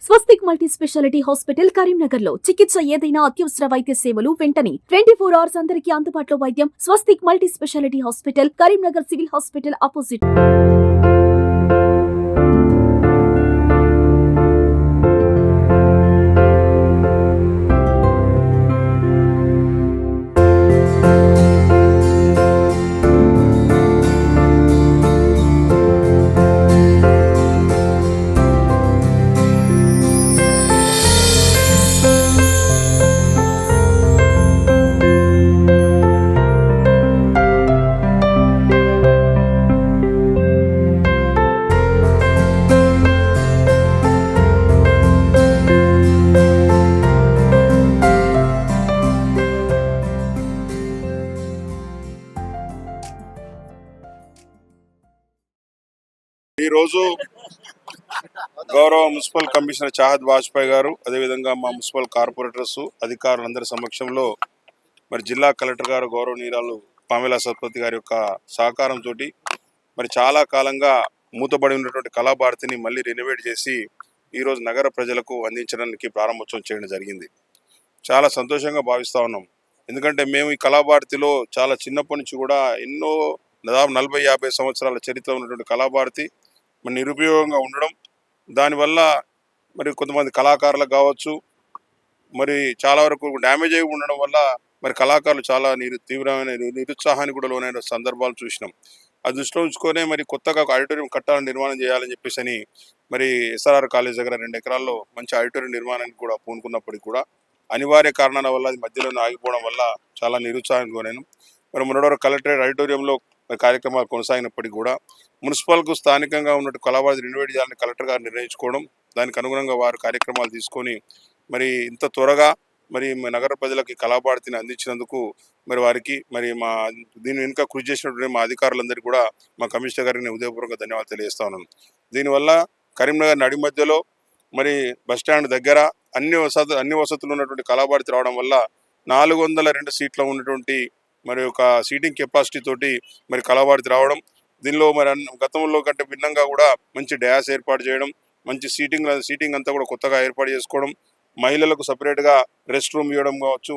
స్వస్తిక్ multi speciality hospital Karimnagar లో చికిత్స ఏదైనా అత్యవసర వైద్య సేవలు వెంటనే 24 అవర్స్ అందరికీ అందుబాటులో వైద్యం. Swastik multi speciality hospital Karimnagar civil hospital opposite. ఈ రోజు గౌరవ మున్సిపల్ కమిషనర్ చాహద్ వాజ్పేయి గారు, అదేవిధంగా మా మున్సిపల్ కార్పొరేటర్స్ అధికారులందరి సమక్షంలో మరి జిల్లా కలెక్టర్ గారు గౌరవనీయురాలు పామేలా సత్పతి గారి యొక్క సహకారంతో మరి చాలా కాలంగా మూతబడి ఉన్నటువంటి కళాభారతిని మళ్ళీ రెనోవేట్ చేసి ఈరోజు నగర ప్రజలకు అందించడానికి ప్రారంభోత్సవం చేయడం జరిగింది. చాలా సంతోషంగా భావిస్తూ ఉన్నాం. ఎందుకంటే మేము ఈ కళాభారతిలో చాలా చిన్నప్పటి నుంచి కూడా ఎన్నో దాదాపు 40-50 సంవత్సరాల చరిత్ర ఉన్నటువంటి కళాభారతి మరి నిరుపయోగంగా ఉండడం, దానివల్ల మరి కొంతమంది కళాకారులకు కావచ్చు మరి చాలా వరకు డ్యామేజ్ అయి ఉండడం వల్ల మరి కళాకారులు చాలా తీవ్రమైన నిరుత్సాహానికి కూడా లోనైన సందర్భాలు చూసినాం. అది దృష్టిలో ఉంచుకొనే మరి కొత్తగా ఒక ఆడిటోరియం కట్టాలని నిర్మాణం చేయాలని చెప్పేసి మరి SRR కాలేజ్ దగ్గర 2 ఎకరాల్లో మంచి ఆడిటోరియం నిర్మాణానికి కూడా పూనుకున్నప్పటికీ కూడా అనివార్య కారణాల వల్ల అది మధ్యలోనే ఆగిపోవడం వల్ల చాలా నిరుత్సాహానికి లోనైనాం. మరి మొన్నటి కలెక్టరేట్ ఆడిటోరియంలో కార్యక్రమాలు కొనసాగినప్పటికీ కూడా మున్సిపల్కు స్థానికంగా ఉన్నట్టు కళాభారతి రెనోవేట్ చేయాలని కలెక్టర్ గారు నిర్ణయించుకోవడం, దానికి అనుగుణంగా వారు కార్యక్రమాలు తీసుకొని మరి ఇంత త్వరగా మరి నగర ప్రజలకు కళాభారతిని అందించినందుకు మరి వారికి మరి మా దీని వెనుక కృషి చేసినటువంటి మా అధికారులందరికీ కూడా మా కమిషనర్ గారికి నేను ఉదయపూర్వక ధన్యవాదాలు తెలియజేస్తా ఉన్నాను. దీనివల్ల కరీంనగర్ నడి మధ్యలో మరి బస్టాండ్ దగ్గర అన్ని వసతులు ఉన్నటువంటి కళాభారతి రావడం వల్ల 402 సీట్ల ఉన్నటువంటి మరి ఒక సీటింగ్ కెపాసిటీ తోటి మరి కళాభారతి రావడం, దీనిలో మరి గతంలో కంటే భిన్నంగా కూడా మంచి డయాస్ ఏర్పాటు చేయడం, మంచి సీటింగ్ అంతా కూడా కొత్తగా ఏర్పాటు చేసుకోవడం, మహిళలకు సపరేట్గా రెస్ట్ రూమ్ ఇవ్వడం కావచ్చు,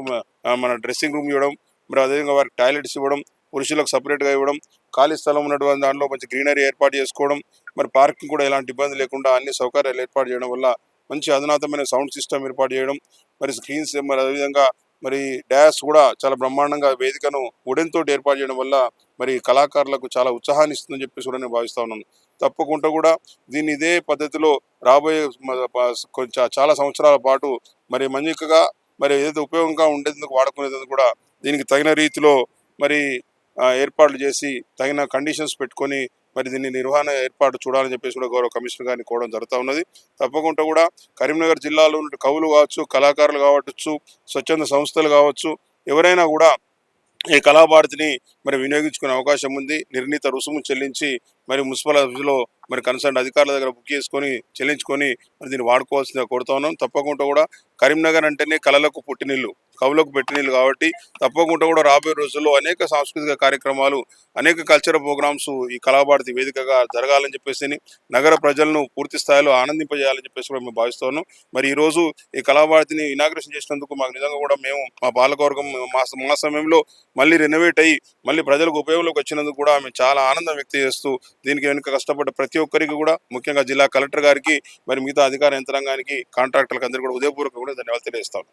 మన డ్రెస్సింగ్ రూమ్ ఇవ్వడం, మరి అదేవిధంగా వారికి టాయిలెట్స్ ఇవ్వడం, పురుషులకు సపరేట్గా ఇవ్వడం, ఖాళీ స్థలం ఉన్నటువంటి దాంట్లో మంచి గ్రీనరీ ఏర్పాటు చేసుకోవడం, మరి పార్కింగ్ కూడా ఎలాంటి ఇబ్బంది లేకుండా అన్ని సౌకర్యాలు ఏర్పాటు చేయడం వల్ల మంచి అధునాతమైన సౌండ్ సిస్టమ్ ఏర్పాటు చేయడం, మరి స్క్రీన్స్, మరి అదేవిధంగా మరి డాష్ కూడా చాలా బ్రహ్మాండంగా వేదికను వుడెన్ తోటి ఏర్పాటు చేయడం వల్ల మరి కళాకారులకు చాలా ఉత్సాహాన్ని ఇస్తుందని చెప్పేసి కూడా నేను భావిస్తా ఉన్నాను. తప్పకుండా కూడా దీన్ని ఇదే పద్ధతిలో రాబోయే చాలా సంవత్సరాల పాటు మరి మన్నికగా మరి ఏదైతే ఉపయోగంగా ఉండేందుకు వాడుకునేందుకు కూడా దీనికి తగిన రీతిలో మరి ఏర్పాట్లు చేసి తగిన కండిషన్స్ పెట్టుకొని మరి దీన్ని నిర్వహణ ఏర్పాటు చూడాలని చెప్పేసి కూడా గౌరవ కమిషనర్ గారిని కోవడం జరుగుతూ ఉన్నది. తప్పకుండా కూడా కరీంనగర్ జిల్లాలో ఉన్న కవులు కావచ్చు, కళాకారులు కావచ్చు, స్వచ్ఛంద సంస్థలు కావచ్చు, ఎవరైనా కూడా ఈ కళాభారతిని మరి వినియోగించుకునే అవకాశం ఉంది. నిర్ణీత రుసుము చెల్లించి మరి మున్సిపల్ ఆఫీసులో మరి కన్సర్న్ అధికారుల దగ్గర బుక్ చేసుకొని చెల్లించుకొని మరి దీన్ని వాడుకోవాల్సిందిగా కోరుతా ఉన్నాం. తప్పకుండా కూడా కరీంనగర్ అంటేనే కళలకు పుట్టినిల్లు, కవులకు పెట్టినిల్లు కాబట్టి తప్పకుండా కూడా రాబోయే రోజుల్లో అనేక సాంస్కృతిక కార్యక్రమాలు, అనేక కల్చరల్ ప్రోగ్రామ్స్ ఈ కళాభారతి వేదికగా జరగాలని చెప్పేసి నగర ప్రజలను పూర్తి స్థాయిలో ఆనందింపజేయాలని చెప్పేసి కూడా మేము భావిస్తున్నాం. మరి ఈరోజు ఈ కళాభారతిని ఇనాగ్రేషన్ చేసినందుకు మాకు నిజంగా కూడా మేము మా పాలకవర్గం మా సమయంలో మళ్ళీ రెనోవేట్ అయ్యి మళ్ళీ ప్రజలకు ఉపయోగంలోకి వచ్చినందుకు కూడా మేము చాలా ఆనందం వ్యక్తం చేస్తూ దీనికి వెనుక కష్టపడ్డ ప్రతి ఒక్కరికి కూడా, ముఖ్యంగా జిల్లా కలెక్టర్ గారికి, మరి మిగతా అధికార యంత్రాంగానికి, కాంట్రాక్టర్లకు అందరికీ కూడా ఉదయపూర్వకంగా కూడా ధన్యవాదాలు తెలియజేస్తాను.